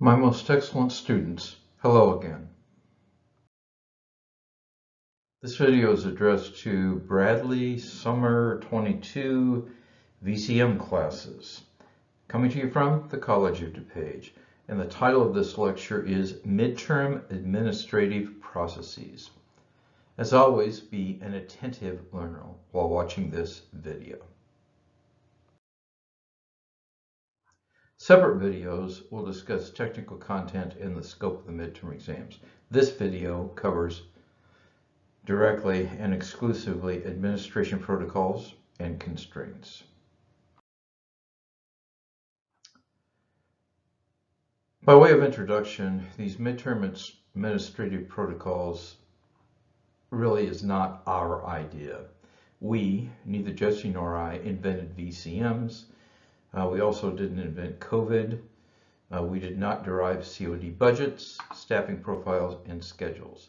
My most excellent students, hello again. This video is addressed to Bradley Summer 22 VCM classes, coming to you from the College of DuPage. And the title of this lecture is Midterm Administrative Processes. As always, be an attentive learner while watching this video. Separate videos will discuss technical content and the scope of the midterm exams. This video covers directly and exclusively administration protocols and constraints. By way of introduction, these midterm administrative protocols really is not our idea. We, neither Jesse nor I, invented VCMs. We also didn't invent COVID. We did not derive COD budgets, staffing profiles, and schedules.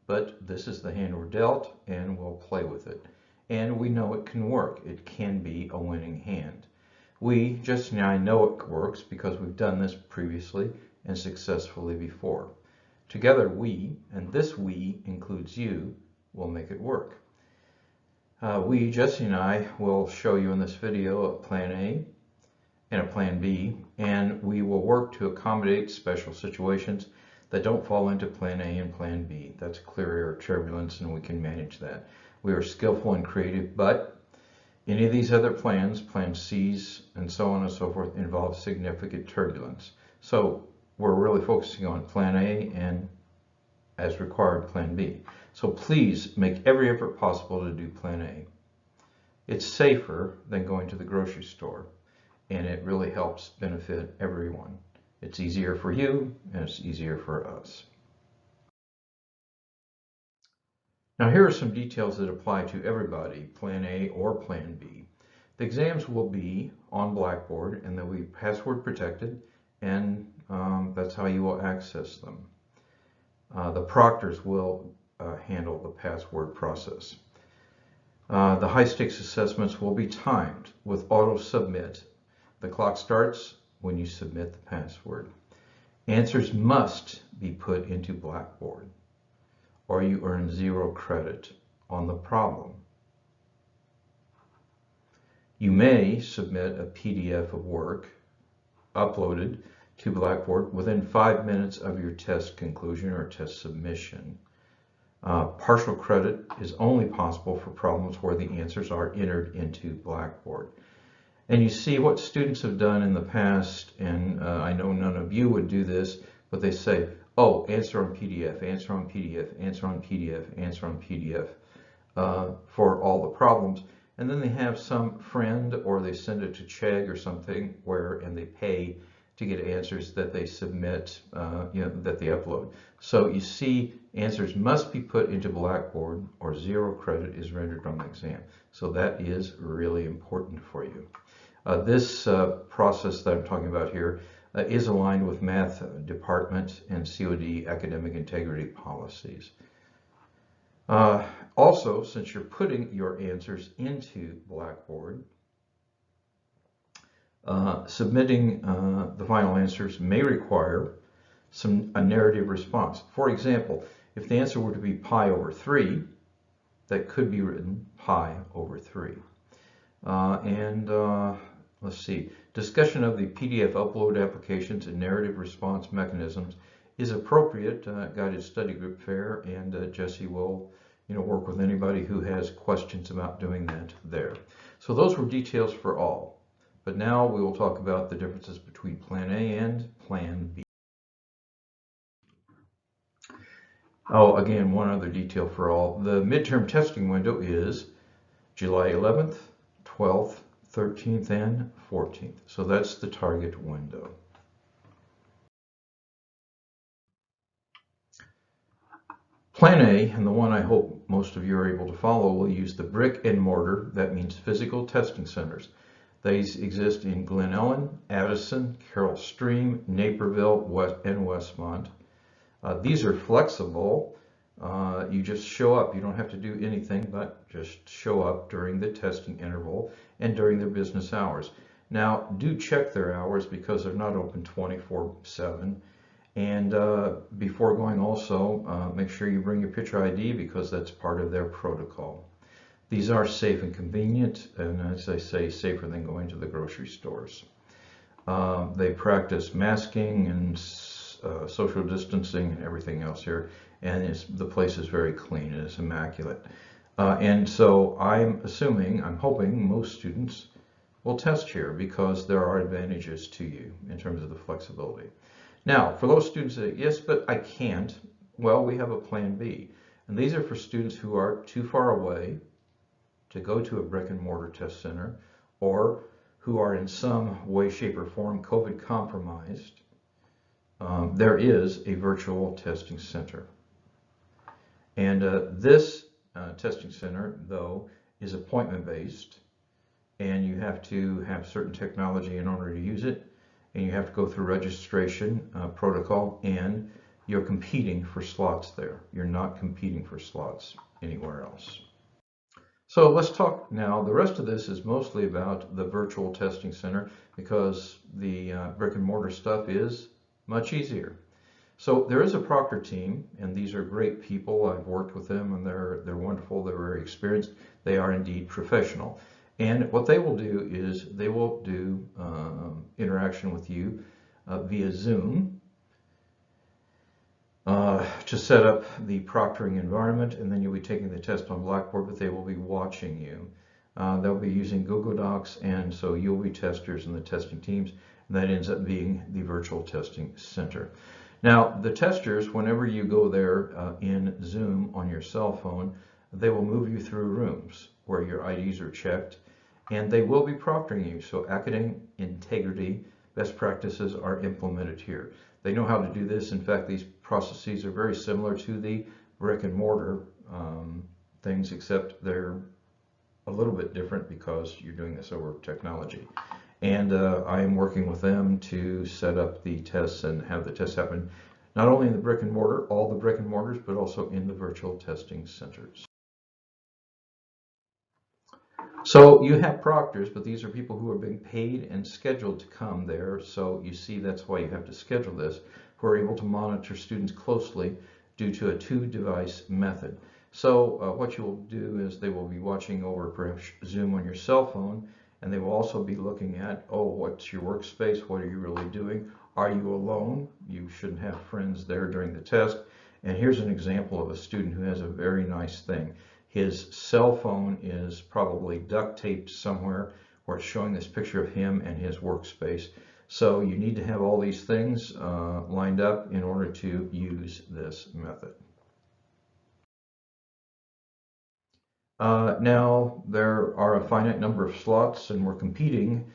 But this is the hand we're dealt, and we'll play with it. And we know it can work. It can be a winning hand. We, Jesse and I, know it works because we've done this previously and successfully before. Together, we, and this we includes you, will make it work. We, Jesse and I, will show you in this video a plan A and a plan B, and we will work to accommodate special situations that don't fall into plan A and plan B. That's clear air turbulence, and we can manage that. We are skillful and creative, but any of these other plans, plan C's and so on and so forth, involve significant turbulence. So we're really focusing on plan A and, as required, plan B. So please make every effort possible to do plan A. It's safer than going to the grocery store, and it really helps benefit everyone. It's easier for you, and it's easier for us. Now here are some details that apply to everybody, plan A or plan B. The exams will be on Blackboard, and they'll be password protected, and that's how you will access them. The proctors will handle the password process. The high stakes assessments will be timed with auto submit. The clock starts when you submit the password. Answers must be put into Blackboard, or you earn 0 credit on the problem. You may submit a PDF of work uploaded to Blackboard within 5 minutes of your test conclusion or test submission. Partial credit is only possible for problems where the answers are entered into Blackboard. And you see what students have done in the past, and I know none of you would do this, but they say, oh, answer on PDF, answer on PDF, answer on PDF, answer on PDF for all the problems. And then they have some friend, or they send it to Chegg or something, and they pay to get answers that they submit, that they upload. So you see, answers must be put into Blackboard, or 0 credit is rendered on the exam. So that is really important for you. This process that I'm talking about here is aligned with math department and COD academic integrity policies. Also, since you're putting your answers into Blackboard, submitting the final answers may require a narrative response. For example, if the answer were to be pi over 3, that could be written pi over 3. Let's see, discussion of the PDF upload applications and narrative response mechanisms is appropriate, guided study group fair, and Jesse will work with anybody who has questions about doing that there. So those were details for all. But now we will talk about the differences between plan A and plan B. Oh, again, one other detail for all. The midterm testing window is July 11th, 12th, 13th, and 14th. So that's the target window. Plan A, and the one I hope most of you are able to follow, will use the brick and mortar. That means physical testing centers. These exist in Glen Ellen, Addison, Carroll Stream, Naperville, and Westmont. These are flexible. You just show up. You don't have to do anything but just show up during the testing interval and during their business hours. Now, do check their hours because they're not open 24/7. And before going also, make sure you bring your picture ID because that's part of their protocol. These are safe and convenient, and as I say, safer than going to the grocery stores. They practice masking and social distancing and everything else here, and the place is very clean. It is immaculate. And so I'm assuming, I'm hoping most students will test here because there are advantages to you in terms of the flexibility. Now, for those students that, yes, but I can't, well, we have a plan B. And these are for students who are too far away to go to a brick and mortar test center, or who are in some way, shape, or form COVID compromised. There is a virtual testing center. And this testing center, though, is appointment based, and you have to have certain technology in order to use it, and you have to go through registration protocol, and you're competing for slots there. You're not competing for slots anywhere else. So let's talk now. The rest of this is mostly about the virtual testing center because the brick and mortar stuff is much easier. So there is a proctor team, and these are great people. I've worked with them, and they're wonderful. They're very experienced. They are indeed professional. And what they will do is they will do interaction with you via Zoom to set up the proctoring environment, and then you'll be taking the test on Blackboard, but they will be watching you. They'll be using Google Docs, and so you'll be testers in the testing teams, and that ends up being the virtual testing center. Now, the testers, whenever you go there in Zoom on your cell phone, they will move you through rooms where your IDs are checked, and they will be proctoring you. So academic integrity, best practices are implemented here. They know how to do this. In fact, these processes are very similar to the brick and mortar things, except they're a little bit different because you're doing this over technology. And I am working with them to set up the tests and have the tests happen not only in the brick and mortar, all the brick and mortars, but also in the virtual testing centers. So you have proctors, but these are people who are being paid and scheduled to come there. So you see, that's why you have to schedule this, who are able to monitor students closely due to a 2-device method. So what you will do is they will be watching over perhaps Zoom on your cell phone, and they will also be looking at, oh, what's your workspace? What are you really doing? Are you alone? You shouldn't have friends there during the test. And here's an example of a student who has a very nice thing. His cell phone is probably duct taped somewhere where it's showing this picture of him and his workspace. So you need to have all these things lined up in order to use this method. Now, there are a finite number of slots, and we're competing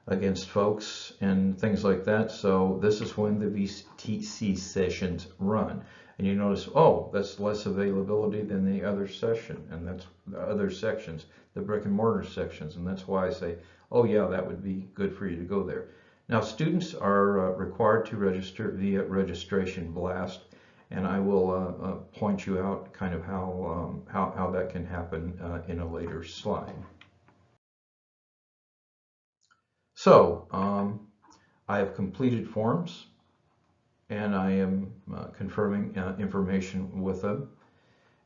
against folks and things like that. So this is when the VTC sessions run. And you notice, oh, that's less availability than the other session, and that's the other sections, the brick and mortar sections. And that's why I say, oh yeah, that would be good for you to go there. Now, students are required to register via registration blast, and I will point you out kind of how that can happen in a later slide. So I have completed forms, and I am confirming information with them.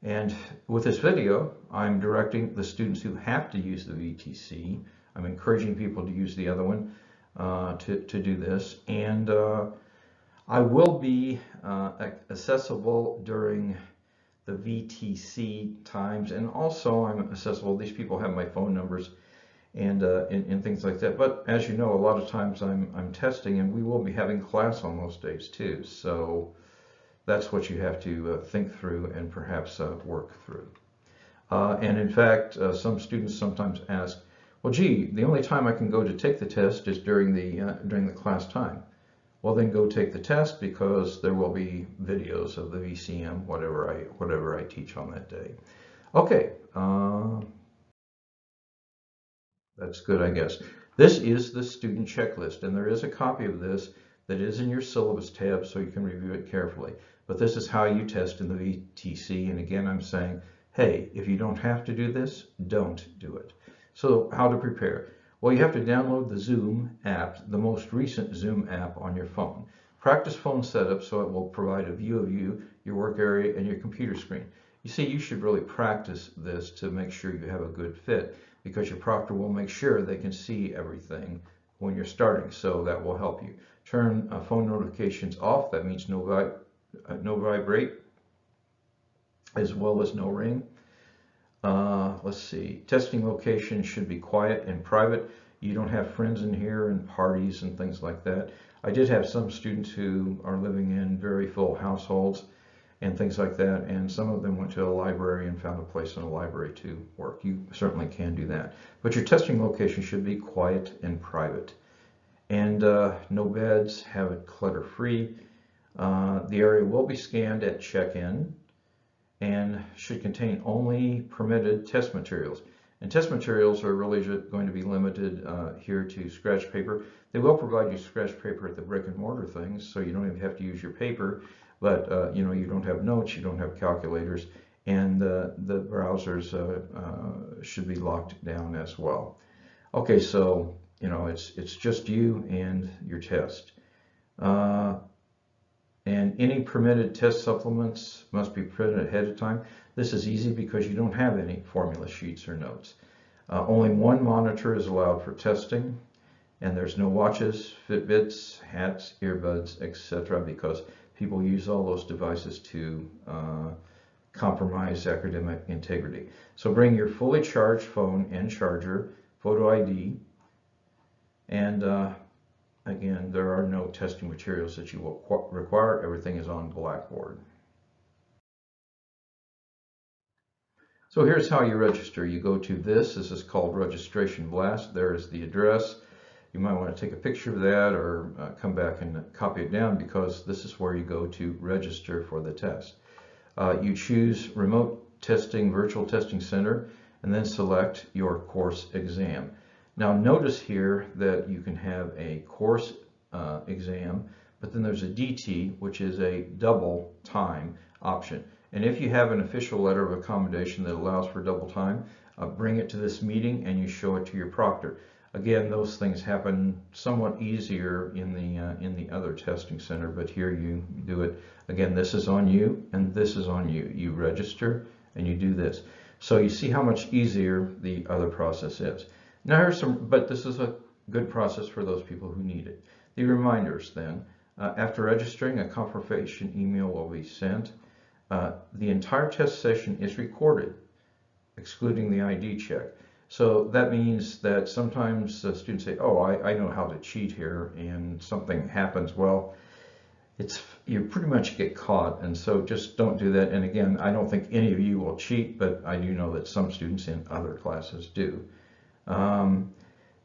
And with this video, I'm directing the students who have to use the VTC. I'm encouraging people to use the other one to do this. And I will be accessible during the VTC times, and also I'm accessible. These people have my phone numbers and things like that. But as you know, a lot of times I'm testing, and we will be having class on those days too. So that's what you have to think through and perhaps work through. And in fact, some students sometimes ask, well, gee, the only time I can go to take the test is during the class time. Well, then go take the test, because there will be videos of the VCM, whatever I teach on that day. Okay. That's good, I guess. This is the student checklist, and there is a copy of this that is in your syllabus tab, so you can review it carefully. But this is how you test in the VTC, and again, I'm saying, hey, if you don't have to do this, don't do it. So how to prepare? Well, you have to download the Zoom app, the most recent Zoom app on your phone. Practice phone setup so it will provide a view of you, your work area, and your computer screen. You see, you should really practice this to make sure you have a good fit, because your proctor will make sure they can see everything when you're starting, so that will help you. Turn phone notifications off. That means no vibrate, as well as no ring. Let's see, testing location should be quiet and private. You don't have friends in here and parties and things like that. I did have some students who are living in very full households and things like that, and some of them went to a library and found a place in a library to work. You certainly can do that. But your testing location should be quiet and private. And no beds, have it clutter-free. The area will be scanned at check-in and should contain only permitted test materials. And test materials are really going to be limited here to scratch paper. They will provide you scratch paper at the brick and mortar things, so you don't even have to use your paper, but you know, you don't have notes, you don't have calculators, and the browsers should be locked down as well. Okay, so you know, it's just you and your test. And any permitted test supplements must be printed ahead of time. This is easy because you don't have any formula sheets or notes. Only one monitor is allowed for testing, and there's no watches, Fitbits, hats, earbuds, etc., because people use all those devices to compromise academic integrity. So bring your fully charged phone and charger, photo ID, and again, there are no testing materials that you will require. Everything is on Blackboard. So here's how you register. You go to this is called Registration Blast. There is the address. You might want to take a picture of that or come back and copy it down, because this is where you go to register for the test. You choose Remote Testing Virtual Testing Center and then select your course exam. Now notice here that you can have a course exam, but then there's a DT, which is a double time option. And if you have an official letter of accommodation that allows for double time, bring it to this meeting and you show it to your proctor. Again, those things happen somewhat easier in the other testing center, but here you do it. Again, this is on you and this is on you. You register and you do this. So you see how much easier the other process is. Now here's but this is a good process for those people who need it. The reminders then, after registering, a confirmation email will be sent. The entire test session is recorded, excluding the ID check. So that means that sometimes students say, oh, I know how to cheat here, and something happens. Well, you pretty much get caught, and so just don't do that. And again, I don't think any of you will cheat, but I do know that some students in other classes do.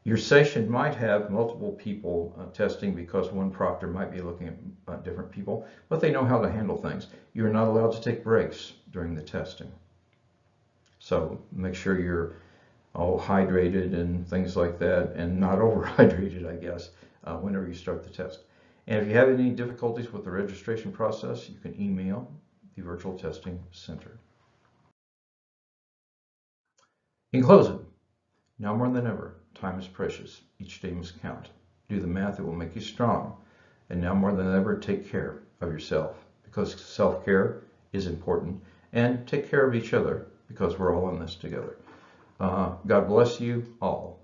Your session might have multiple people testing, because one proctor might be looking at different people, but they know how to handle things. You're not allowed to take breaks during the testing. So make sure you're all hydrated and things like that, and not overhydrated, I guess, whenever you start the test. And if you have any difficulties with the registration process, you can email the Virtual Testing Center. In closing, now more than ever, time is precious. Each day must count. Do the math, it will make you strong. And now more than ever, take care of yourself, because self-care is important. And take care of each other, because we're all in this together. God bless you all.